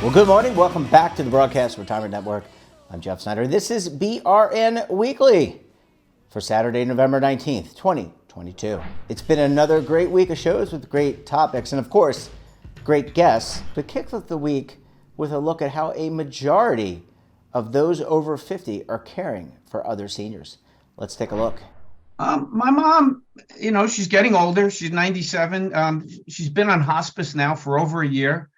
Well, good morning. Welcome back to the Broadcast Retirement Network. I'm Jeff Snyder. This is BRN Weekly for Saturday, November 19th, 2022. It's been another great week of shows with great topics and, of course, great guests. But kick off the week with a look at how a majority of those over 50 are caring for other seniors. Let's take a look. My mom, she's getting older. She's 97. She's been on hospice now for over a year.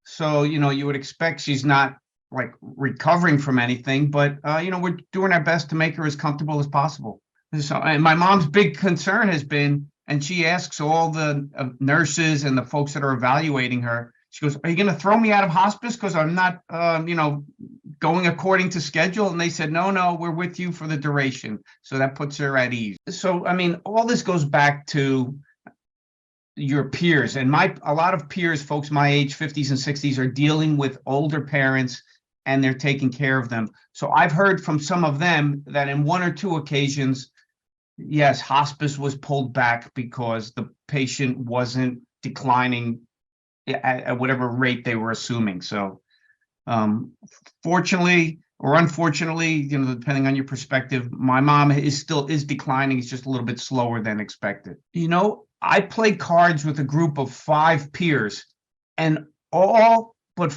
So, you would expect she's not like recovering from anything, but, we're doing our best to make her as comfortable as possible. So, and my mom's big concern has been, and she asks all the nurses and the folks that are evaluating her, she goes, "Are you going to throw me out of hospice because I'm not, going according to schedule?" And they said, no, we're with you for the duration. So that puts her at ease. So, all this goes back to your peers, and a lot of peers, folks my age, 50s and 60s, are dealing with older parents and they're taking care of them. So I've heard from some of them that in one or two occasions, yes, hospice was pulled back because the patient wasn't declining at whatever rate they were assuming. So fortunately or unfortunately, depending on your perspective, my mom is declining. It's just a little bit slower than expected. I played cards with a group of 5 peers, and all but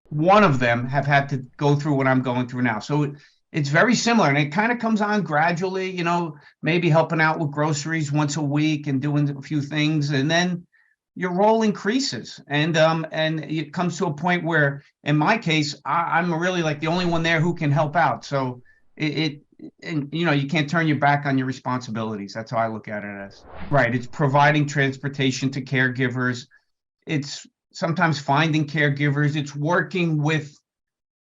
one of them have had to go through what I'm going through now. So it's very similar, and it kind of comes on gradually, maybe helping out with groceries once a week and doing a few things. And then your role increases, and it comes to a point where, in my case, I'm really like the only one there who can help out. So you can't turn your back on your responsibilities. That's how I look at it as. Right. It's providing transportation to caregivers. It's sometimes finding caregivers. It's working with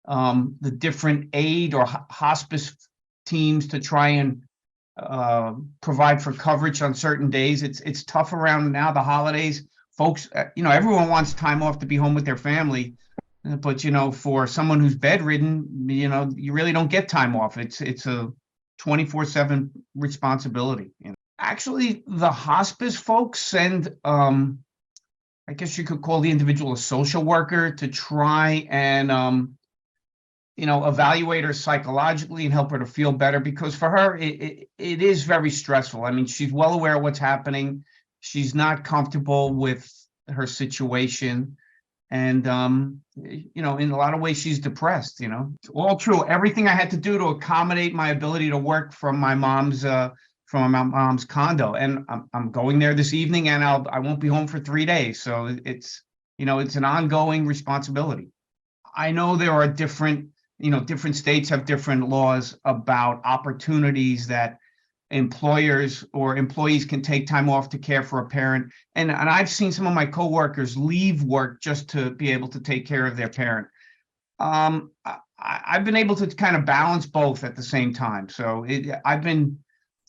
the different aid or hospice teams to try and provide for coverage on certain days. It's tough around now, the holidays. Folks, everyone wants time off to be home with their family. But, for someone who's bedridden, you really don't get time off. It's a 24/7 responsibility. Actually, the hospice folks send, I guess you could call the individual a social worker to try and, evaluate her psychologically and help her to feel better, because for her, it is very stressful. She's well aware of what's happening. She's not comfortable with her situation. And, in a lot of ways, she's depressed, It's all true. Everything I had to do to accommodate my ability to work from my mom's condo. And I'm going there this evening, and I won't be home for 3 days. So it's an ongoing responsibility. I know there are different states have different laws about opportunities that employers or employees can take time off to care for a parent. And I've seen some of my coworkers leave work just to be able to take care of their parent. I've been able to kind of balance both at the same time. So I've been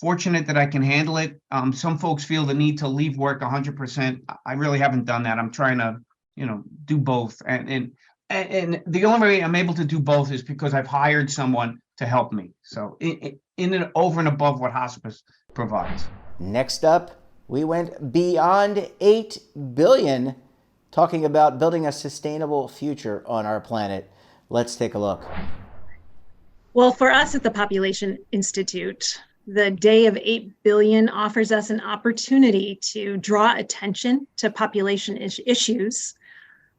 fortunate that I can handle it. Some folks feel the need to leave work 100%. I really haven't done that. I'm trying to, do both. And the only way I'm able to do both is because I've hired someone to help me. So in and over and above what hospice provides. Next up, we went beyond $8 billion, talking about building a sustainable future on our planet. Let's take a look. Well, for us at the Population Institute, the day of 8 billion offers us an opportunity to draw attention to population issues,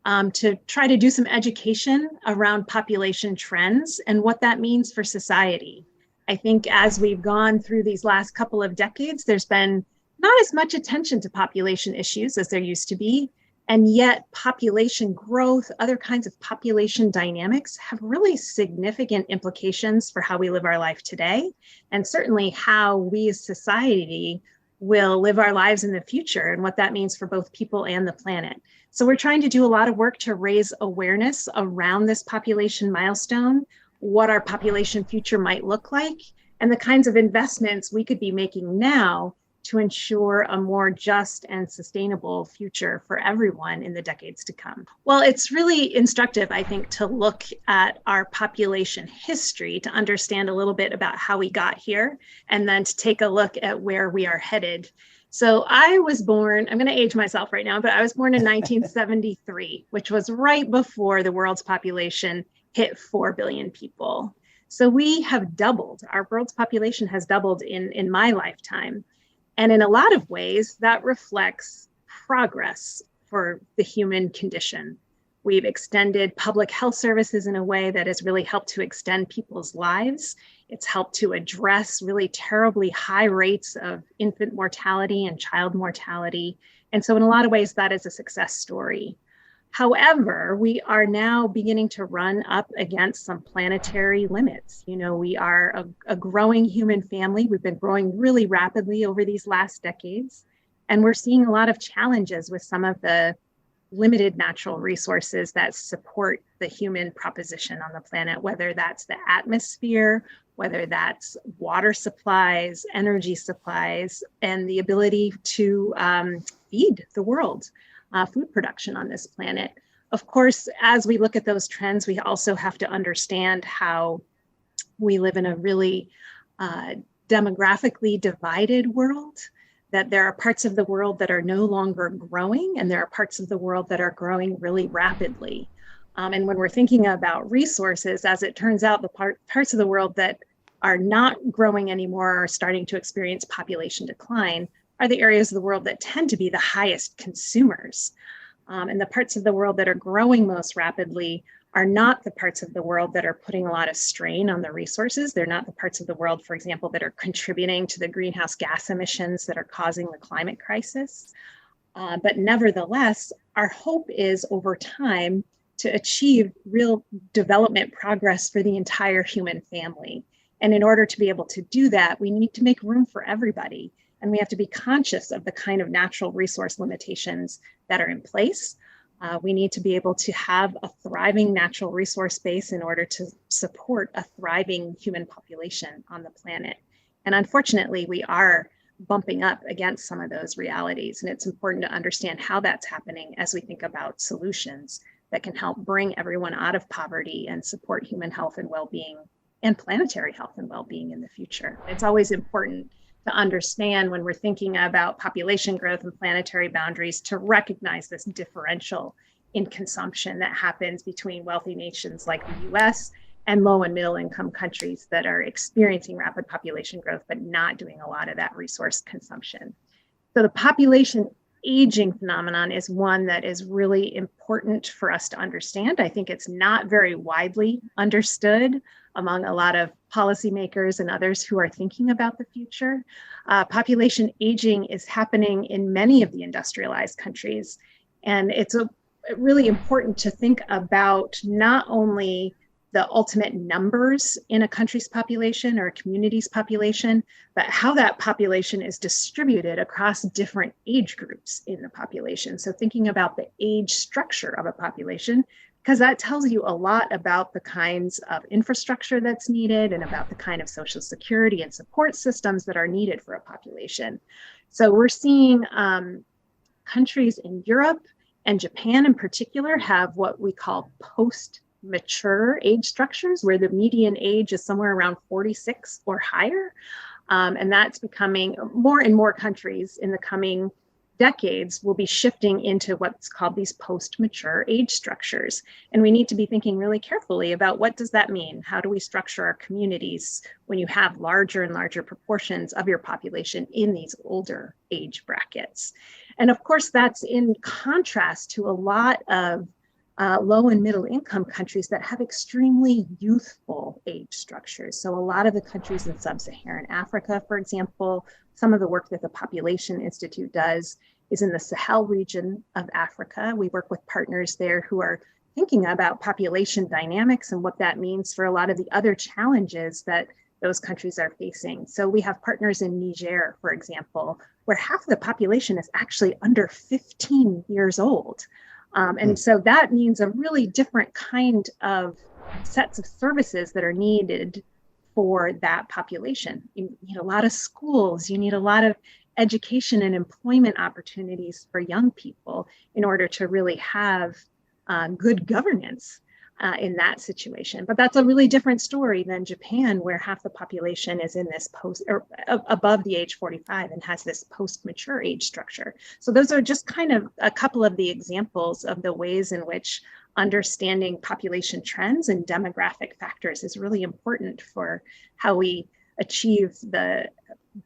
to try to do some education around population trends and what that means for society. I think as we've gone through these last couple of decades, there's been not as much attention to population issues as there used to be. And yet population growth, other kinds of population dynamics have really significant implications for how we live our life today, and certainly how we as society will live our lives in the future and what that means for both people and the planet. So we're trying to do a lot of work to raise awareness around this population milestone, what our population future might look like, and the kinds of investments we could be making now to ensure a more just and sustainable future for everyone in the decades to come. Well, it's really instructive, I think, to look at our population history to understand a little bit about how we got here, and then to take a look at where we are headed. So I was born, I'm going to age myself right now, but I was born in 1973, which was right before the world's population hit 4 billion people. So we have doubled, our world's population has doubled in my lifetime. And in a lot of ways, that reflects progress for the human condition. We've extended public health services in a way that has really helped to extend people's lives. It's helped to address really terribly high rates of infant mortality and child mortality. And so in a lot of ways, that is a success story. However, we are now beginning to run up against some planetary limits. You know, we are a growing human family. We've been growing really rapidly over these last decades. And we're seeing a lot of challenges with some of the limited natural resources that support the human proposition on the planet, whether that's the atmosphere, whether that's water supplies, energy supplies, and the ability to feed the world, food production on this planet. Of course, as we look at those trends, we also have to understand how we live in a really demographically divided world, that there are parts of the world that are no longer growing, and there are parts of the world that are growing really rapidly. And when we're thinking about resources, as it turns out, the parts of the world that are not growing anymore are starting to experience population decline are the areas of the world that tend to be the highest consumers. And the parts of the world that are growing most rapidly are not the parts of the world that are putting a lot of strain on the resources. They're not the parts of the world, for example, that are contributing to the greenhouse gas emissions that are causing the climate crisis. But nevertheless, our hope is over time to achieve real development progress for the entire human family. And in order to be able to do that, we need to make room for everybody. And we have to be conscious of the kind of natural resource limitations that are in place. We need to be able to have a thriving natural resource base in order to support a thriving human population on the planet. And unfortunately, we are bumping up against some of those realities. And it's important to understand how that's happening as we think about solutions that can help bring everyone out of poverty and support human health and well-being and planetary health and well-being in the future. It's always important to understand when we're thinking about population growth and planetary boundaries to recognize this differential in consumption that happens between wealthy nations like the US and low and middle income countries that are experiencing rapid population growth, but not doing a lot of that resource consumption. So the population aging phenomenon is one that is really important for us to understand. I think it's not very widely understood among a lot of policymakers and others who are thinking about the future. Population aging is happening in many of the industrialized countries. And it's really important to think about not only the ultimate numbers in a country's population or a community's population, but how that population is distributed across different age groups in the population. So thinking about the age structure of a population, because that tells you a lot about the kinds of infrastructure that's needed and about the kind of social security and support systems that are needed for a population. So we're seeing countries in Europe and Japan in particular have what we call post-mature age structures, where the median age is somewhere around 46 or higher. And that's becoming more and more countries in the coming decades will be shifting into what's called these post-mature age structures. And we need to be thinking really carefully about what does that mean? How do we structure our communities when you have larger and larger proportions of your population in these older age brackets? And of course, that's in contrast to a lot of low and middle income countries that have extremely youthful age structures. So a lot of the countries in sub-Saharan Africa, for example, some of the work that the Population Institute does is in the Sahel region of Africa. We work with partners there who are thinking about population dynamics and what that means for a lot of the other challenges that those countries are facing. So we have partners in Niger, for example, where half of the population is actually under 15 years old. And so that means a really different kind of sets of services that are needed for that population. You need a lot of schools, you need a lot of education and employment opportunities for young people in order to really have good governance. in that situation. But that's a really different story than Japan, where half the population is in this above the age 45 and has this post-mature age structure. So those are just kind of a couple of the examples of the ways in which understanding population trends and demographic factors is really important for how we achieve the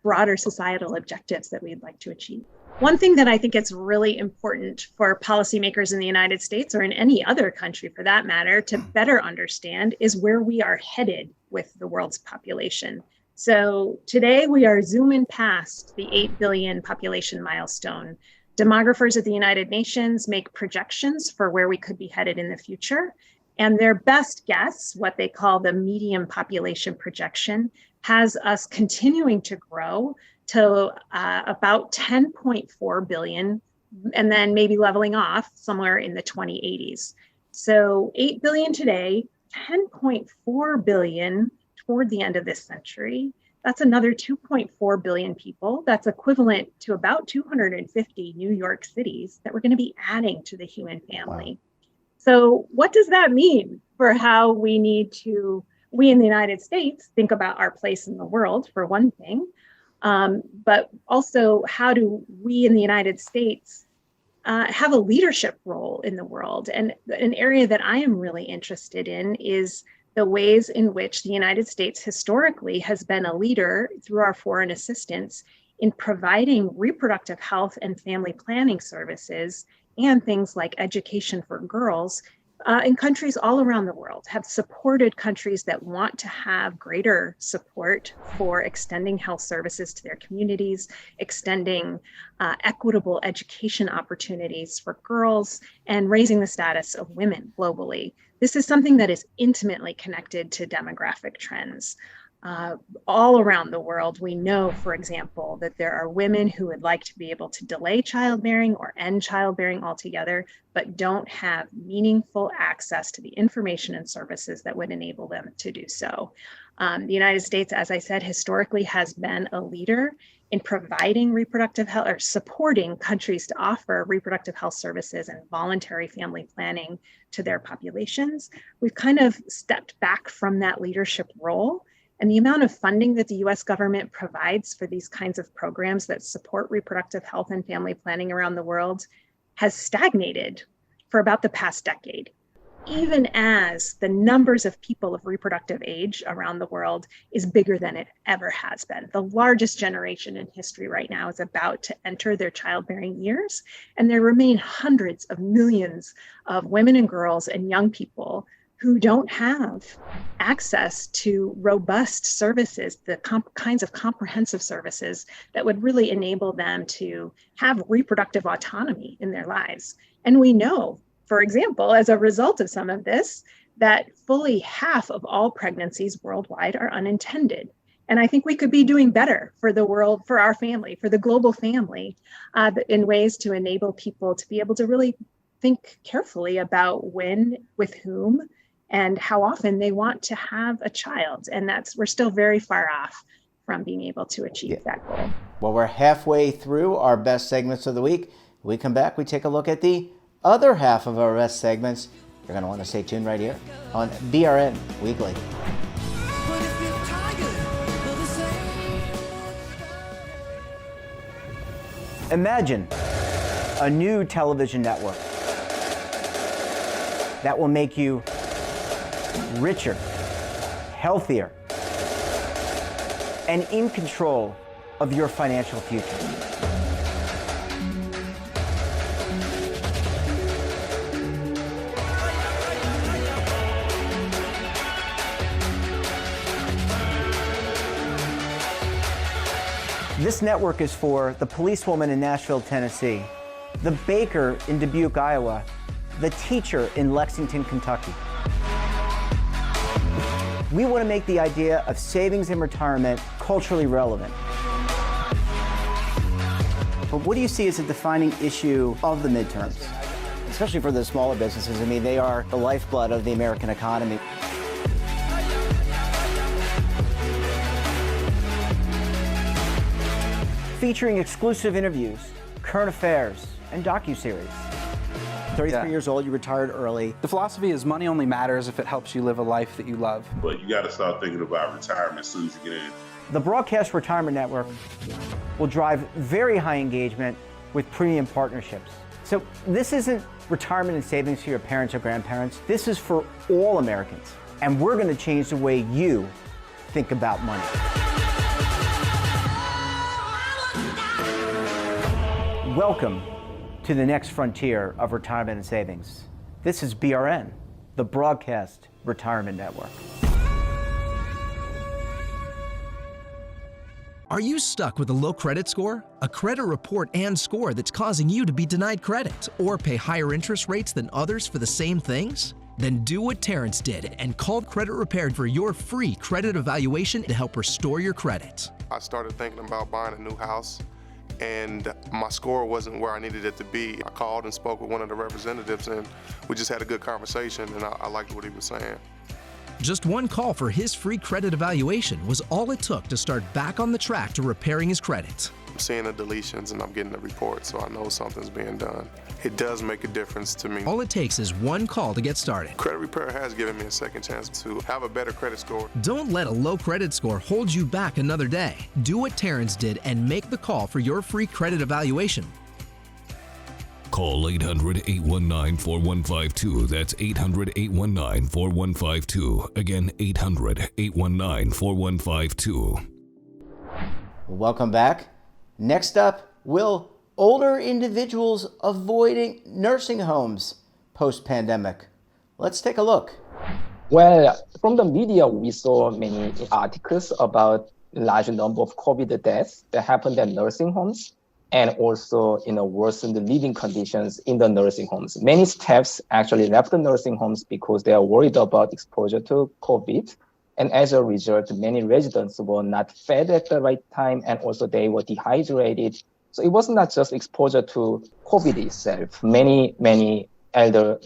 broader societal objectives that we'd like to achieve. One thing that I think it's really important for policymakers in the United States, or in any other country for that matter, to better understand is where we are headed with the world's population. So today we are zooming past the 8 billion population milestone. Demographers at the United Nations make projections for where we could be headed in the future. And their best guess, what they call the median population projection, has us continuing to grow to about 10.4 billion, and then maybe leveling off somewhere in the 2080s. So 8 billion today, 10.4 billion toward the end of this century. That's another 2.4 billion people. That's equivalent to about 250 New York cities that we're going to be adding to the human family. Wow. So what does that mean for how we in the United States think about our place in the world, for one thing? But also, how do we in the United States have a leadership role in the world? And an area that I am really interested in is the ways in which the United States historically has been a leader through our foreign assistance in providing reproductive health and family planning services and things like education for girls in countries all around the world, have supported countries that want to have greater support for extending health services to their communities, extending equitable education opportunities for girls, and raising the status of women globally. This is something that is intimately connected to demographic trends. All around the world, we know, for example, that there are women who would like to be able to delay childbearing or end childbearing altogether, but don't have meaningful access to the information and services that would enable them to do so. The United States, as I said, historically has been a leader in providing reproductive health, or supporting countries to offer reproductive health services and voluntary family planning to their populations. We've kind of stepped back from that leadership role. And the amount of funding that the US government provides for these kinds of programs that support reproductive health and family planning around the world has stagnated for about the past decade, even as the numbers of people of reproductive age around the world is bigger than it ever has been. The largest generation in history right now is about to enter their childbearing years, and there remain hundreds of millions of women and girls and young people who don't have access to robust services, the kinds of comprehensive services that would really enable them to have reproductive autonomy in their lives. And we know, for example, as a result of some of this, that fully half of all pregnancies worldwide are unintended. And I think we could be doing better for the world, for our family, for the global family, in ways to enable people to be able to really think carefully about when, with whom, and how often they want to have a child. And we're still very far off from being able to achieve that goal. Well, we're halfway through our best segments of the week. When we come back, we take a look at the other half of our best segments. You're going to want to stay tuned right here on BRN Weekly. Imagine a new television network that will make you richer, healthier, and in control of your financial future. This network is for the policewoman in Nashville, Tennessee, the baker in Dubuque, Iowa, the teacher in Lexington, Kentucky. We want to make the idea of savings and retirement culturally relevant. But what do you see as a defining issue of the midterms? Especially for the smaller businesses. I mean, they are the lifeblood of the American economy. Featuring exclusive interviews, current affairs, and docuseries. 33 years old, you retired early. The philosophy is money only matters if it helps you live a life that you love. But you got to start thinking about retirement as soon as you get in. The Broadcast Retirement Network will drive very high engagement with premium partnerships. So this isn't retirement and savings for your parents or grandparents. This is for all Americans. And we're going to change the way you think about money. Welcome to the next frontier of retirement and savings. This is BRN, the Broadcast Retirement Network. Are you stuck with a low credit score? A credit report and score that's causing you to be denied credit or pay higher interest rates than others for the same things? Then do what Terrence did and call Credit Repaired for your free credit evaluation to help restore your credit. I started thinking about buying a new house, and my score wasn't where I needed it to be. I called and spoke with one of the representatives, and we just had a good conversation, and I liked what he was saying. Just one call for his free credit evaluation was all it took to start back on the track to repairing his credit. I'm seeing the deletions and I'm getting the report, so I know something's being done. It does make a difference to me. All it takes is one call to get started. Credit Repair has given me a second chance to have a better credit score. Don't let a low credit score hold you back another day. Do what Terrence did and make the call for your free credit evaluation. Call 800-819-4152. That's 800-819-4152. Again, 800-819-4152. Welcome back. Next up, will older individuals avoiding nursing homes post-pandemic? Let's take a look. Well, from the media, we saw many articles about large number of COVID deaths that happened at nursing homes, and also, worsened living conditions in the nursing homes. Many staffs actually left the nursing homes because they are worried about exposure to COVID. And as a result, many residents were not fed at the right time, and also they were dehydrated. So it was not just exposure to COVID itself. Many elder,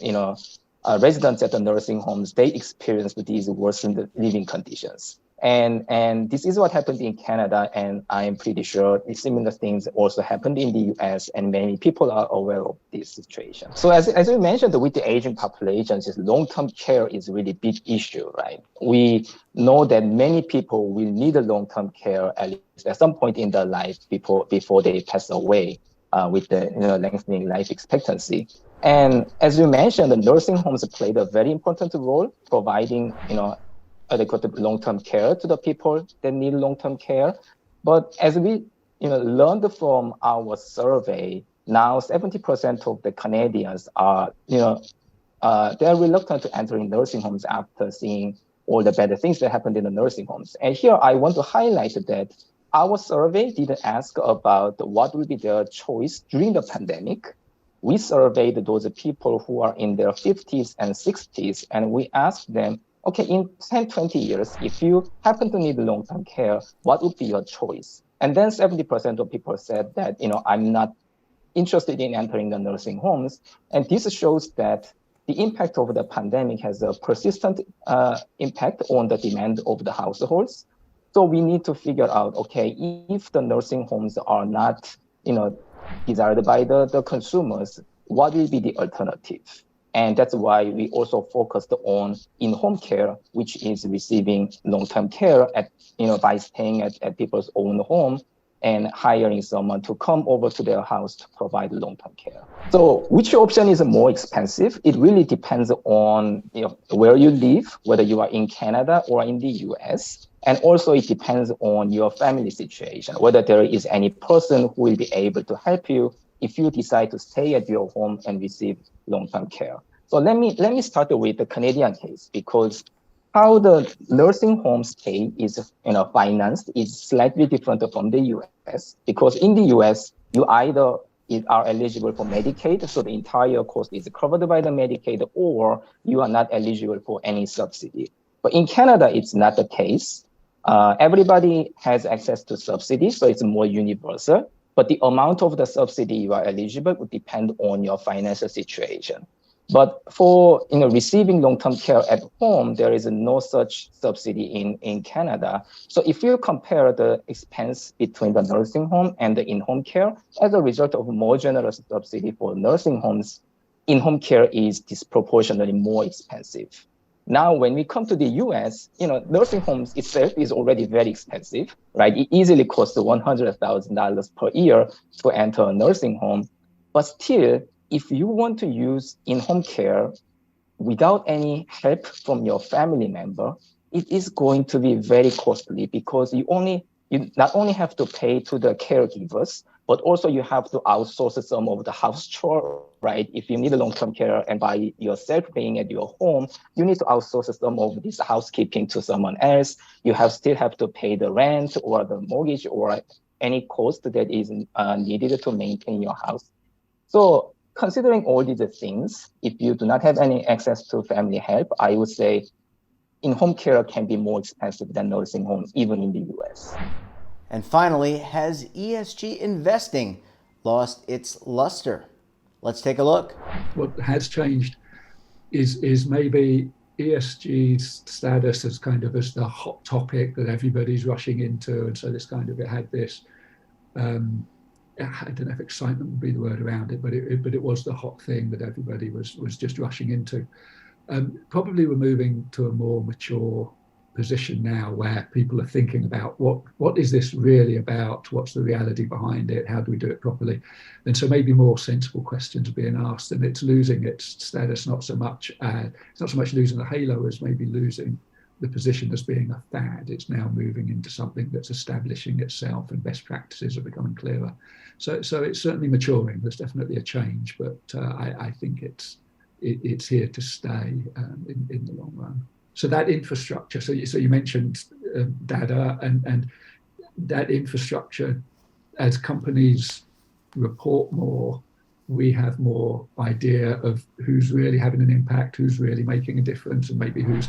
residents at the nursing homes, they experienced these worsened living conditions. And this is what happened in Canada, and I'm pretty sure similar things also happened in the US, and many people are aware of this situation. So as we mentioned, with the aging populations, long-term care is a really big issue, right? We know that many people will need a long-term care at least at some point in their life before they pass away with the lengthening life expectancy. And as you mentioned, the nursing homes played a very important role providing, adequate long-term care to the people that need long-term care. But as we learned from our survey, now 70% of the Canadians are, they're reluctant to entering nursing homes after seeing all the better things that happened in the nursing homes. And here I want to highlight that our survey didn't ask about what will be their choice during the pandemic. We surveyed those people who are in their 50s and 60s, and we asked them, okay, in 10, 20 years, if you happen to need long-term care, what would be your choice? And then 70% of people said that, I'm not interested in entering the nursing homes. And this shows that the impact of the pandemic has a persistent impact on the demand of the households. So we need to figure out, okay, if the nursing homes are not, desired by the consumers, what will be the alternative? And that's why we also focused on in-home care, which is receiving long-term care by staying at people's own home and hiring someone to come over to their house to provide long-term care. So which option is more expensive? It really depends on where you live, whether you are in Canada or in the US. And also it depends on your family situation, whether there is any person who will be able to help you if you decide to stay at your home and receive long-term care. So let me start with the Canadian case, because how the nursing home stay is financed is slightly different from the US, because in the US, you either are eligible for Medicaid, so the entire cost is covered by the Medicaid, or you are not eligible for any subsidy. But in Canada, it's not the case. Everybody has access to subsidies, so it's more universal. But the amount of the subsidy you are eligible would depend on your financial situation. But for receiving long-term care at home, there is no such subsidy in Canada. So if you compare the expense between the nursing home and the in-home care, as a result of more generous subsidy for nursing homes, in-home care is disproportionately more expensive. Now, when we come to the US, nursing homes itself is already very expensive, right? It easily costs $100,000 per year to enter a nursing home. But still, if you want to use in-home care without any help from your family member, it is going to be very costly because you not only have to pay to the caregivers, but also you have to outsource some of the house chore, right? If you need a long-term care and by yourself being at your home, you need to outsource some of this housekeeping to someone else. You still have to pay the rent or the mortgage or any cost that is needed to maintain your house. So considering all these things, if you do not have any access to family help, I would say in-home care can be more expensive than nursing homes, even in the US. And finally, has ESG investing lost its luster? Let's take a look. What has changed is maybe ESG's status as kind of as the hot topic that everybody's rushing into. And so this kind of, it had this, I don't know if excitement would be the word around it, but it was the hot thing that everybody was just rushing into. Probably we're moving to a more mature position now where people are thinking about what is this really about? What's the reality behind it? How do we do it properly? And so maybe more sensible questions are being asked, and it's losing its status, it's not so much losing the halo as maybe losing the position as being a fad. It's now moving into something that's establishing itself, and best practices are becoming clearer. So it's certainly maturing. There's definitely a change, but I think it's here to stay in the long run. So that infrastructure, so you mentioned data and that infrastructure, as companies report more, we have more idea of who's really having an impact, who's really making a difference, and maybe who's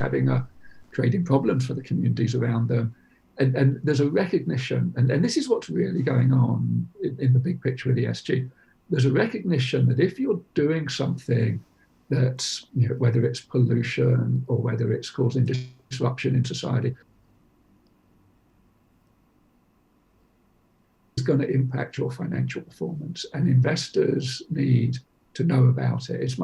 creating problems for the communities around them. And there's a recognition, and this is what's really going on in the big picture of ESG. There's a recognition that if you're doing something that's, whether it's pollution or whether it's causing disruption in society, it's going to impact your financial performance, and investors need to know about it.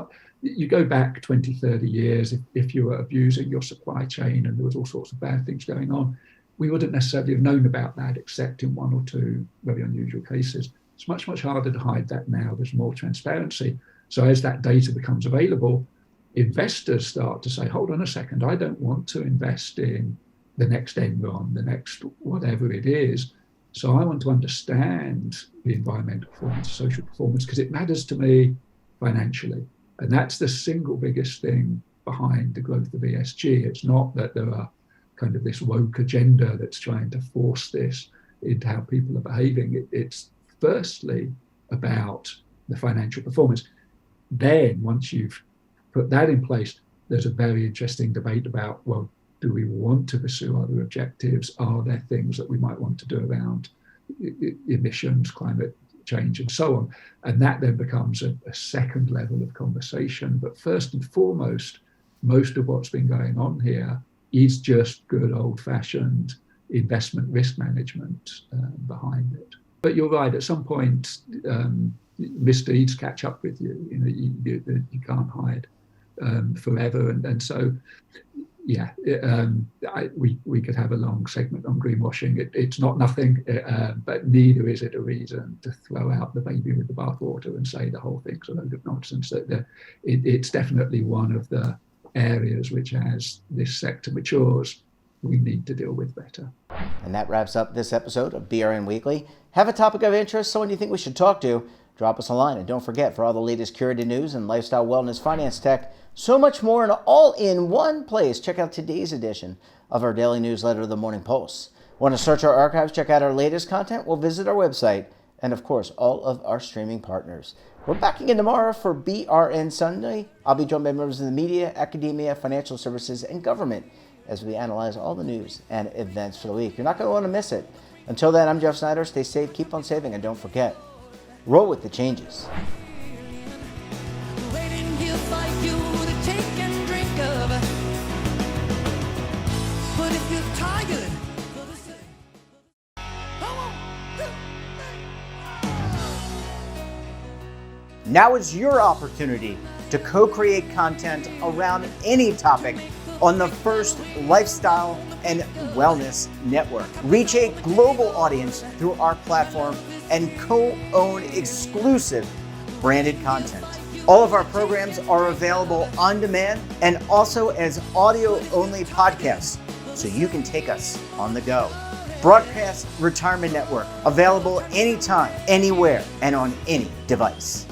You go back 20, 30 years, if you were abusing your supply chain and there was all sorts of bad things going on, we wouldn't necessarily have known about that except in one or two very unusual cases. It's much, much harder to hide that now. There's more transparency. So as that data becomes available, investors start to say, hold on a second, I don't want to invest in the next Enron, the next whatever it is. So I want to understand the environmental performance, social performance, because it matters to me financially. And that's the single biggest thing behind the growth of ESG. It's not that there are kind of this woke agenda that's trying to force this into how people are behaving. It's firstly about the financial performance. Then once you've put that in place, there's a very interesting debate about, well, do we want to pursue other objectives? Are there things that we might want to do around emissions, climate change, and so on? And that then becomes a second level of conversation. But first and foremost, most of what's been going on here is just good old-fashioned investment risk management behind it. But you're right, at some point, misdeeds catch up with you. You can't hide forever, and so yeah, we could have a long segment on greenwashing. It's not nothing, but neither is it a reason to throw out the baby with the bathwater and say the whole thing's a load of nonsense. It's definitely one of the areas which, as this sector matures, we need to deal with better. And that wraps up this episode of BRN Weekly. Have a topic of interest, someone you think we should talk to, drop us a line. And don't forget, for all the latest curated news and lifestyle, wellness, finance, tech, so much more, and all in one place, check out today's edition of our daily newsletter, The Morning Post. Want to search our archives, check out our latest content? Well, visit our website, and of course, all of our streaming partners. We're back again tomorrow for BRN Sunday. I'll be joined by members of the media, academia, financial services, and government as we analyze all the news and events for the week. You're not going to want to miss it. Until then, I'm Jeff Snyder. Stay safe, keep on saving, and don't forget, roll with the changes. Now is your opportunity to co-create content around any topic on the first lifestyle and wellness network. Reach a global audience through our platform and co-own exclusive branded content. All of our programs are available on demand and also as audio-only podcasts, so you can take us on the go. Broadcast Retirement Network, available anytime, anywhere, and on any device.